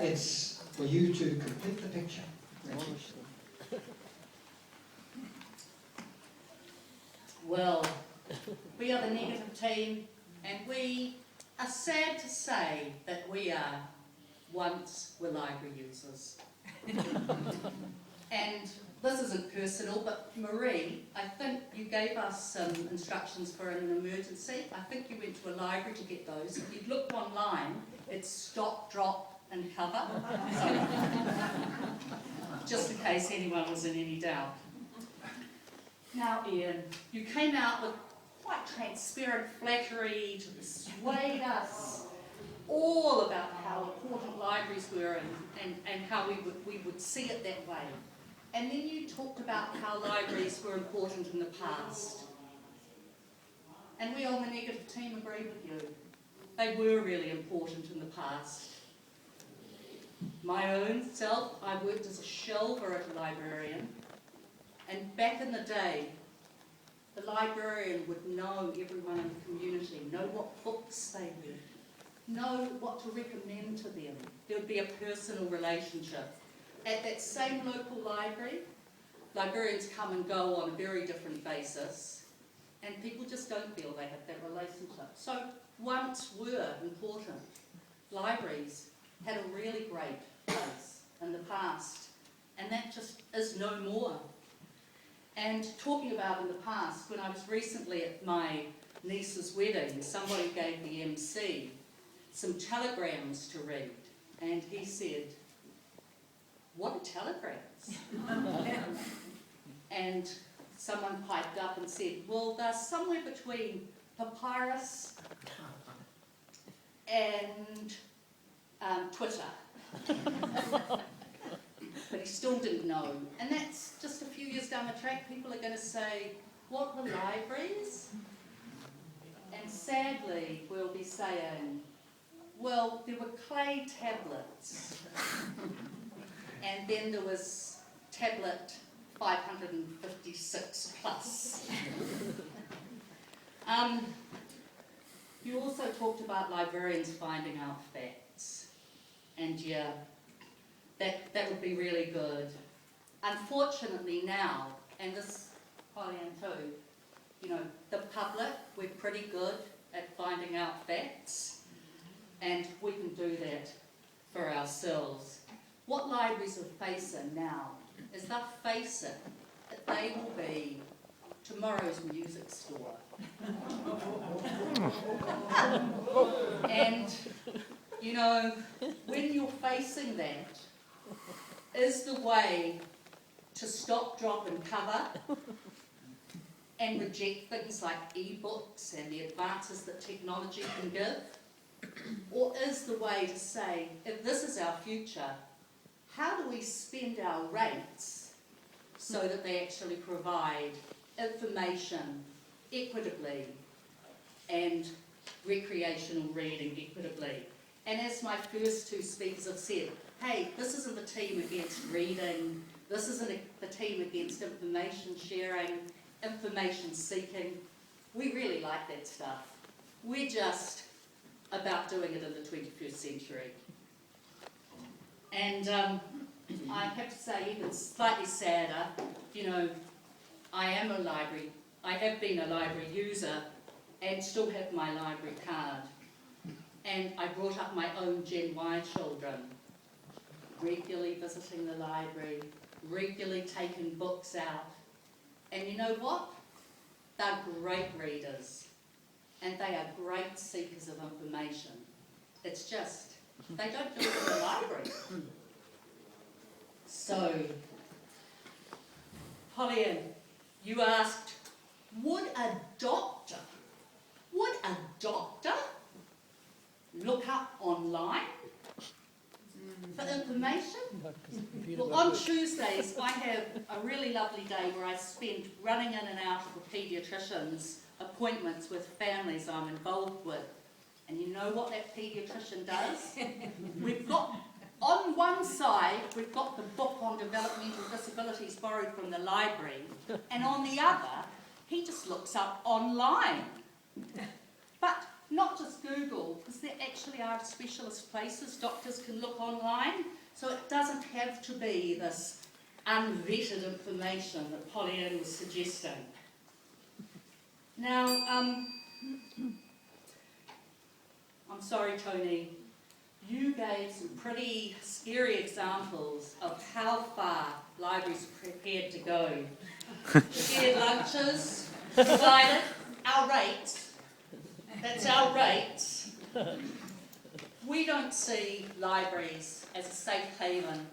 it's for you to complete the picture. Thank you. Well, we are the negative team, and we are sad to say that we once were library users. And this isn't personal, but Marie, I think you gave us some instructions for an emergency. I think you went to a library to get those. If you'd looked online, it's stop, drop and cover. So, just in case anyone was in any doubt. Now, Ian, you came out with quite transparent flattery to persuade us all about how important libraries were and how we would see it that way. And then you talked about how libraries were important in the past. And we on the negative team agree with you. They were really important in the past. My own self, I worked as a shelver at a librarian. And back in the day, the librarian would know everyone in the community, know what books they read, know what to recommend to them. There would be a personal relationship. At that same local library, librarians come and go on a very different basis, and people just don't feel they have that relationship. So once were important. Libraries had a really great place in the past, and that just is no more. And talking about in the past, when I was recently at my niece's wedding, somebody gave the MC some telegrams to read, and he said, "What are telegrams?" And someone piped up and said, "Well, they're somewhere between papyrus and Twitter." But he still didn't know. And that's just a few years down the track, people are going to say, "What were libraries?" And sadly, we'll be saying, "Well, there were clay tablets." And then there was tablet 556 plus. You also talked about librarians finding out facts. And yeah, that would be really good. Unfortunately now, and this, Pollyanne too, you know, the public, we're pretty good at finding out facts, and we can do that for ourselves. What libraries are facing now is they're facing that they will be tomorrow's music store. And, you know, when you're facing that, is the way to stop, drop and cover and reject things like e-books and the advances that technology can give? Or is the way to say, if this is our future, how do we spend our rates so that they actually provide information equitably and recreational reading equitably? And as my first two speakers have said, hey, this isn't the team against reading, this isn't the team against information sharing, information seeking. We really like that stuff. We're just about doing it in the 21st century. And I have to say, even slightly sadder, you know, I have been a library user and still have my library card. And I brought up my own Gen Y children, regularly visiting the library, regularly taking books out. And you know what? They're great readers. And they are great seekers of information. It's just, they don't do it in the library. So, Pollyanne, you asked, would a doctor look up online for information? Well, on Tuesdays, I have a really lovely day where I spend running in and out of the paediatrician's appointments with families I'm involved with. And you know what that paediatrician does? We've got, on one side, we've got the book on developmental disabilities borrowed from the library, and on the other, he just looks up online. But not just Google, because there actually are specialist places. Doctors can look online, so it doesn't have to be this unvetted information that Pollyanne was suggesting. Now, I'm sorry, Tony, you gave some pretty scary examples of how far libraries are prepared to go. Shared lunches, provided our rates. That's our rates. We don't see libraries as a safe haven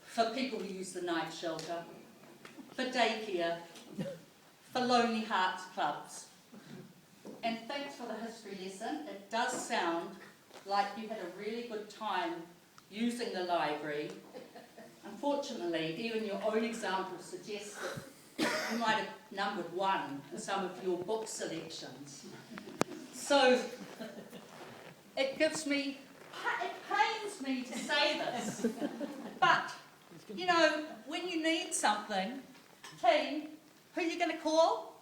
for people who use the night shelter, for daycare, for lonely hearts clubs. And thanks for the history lesson. It does sound like you had a really good time using the library. Unfortunately, even your own example suggests that you might have numbered one in some of your book selections. So it pains me to say this, but, you know, when you need something, team, who are you going to call?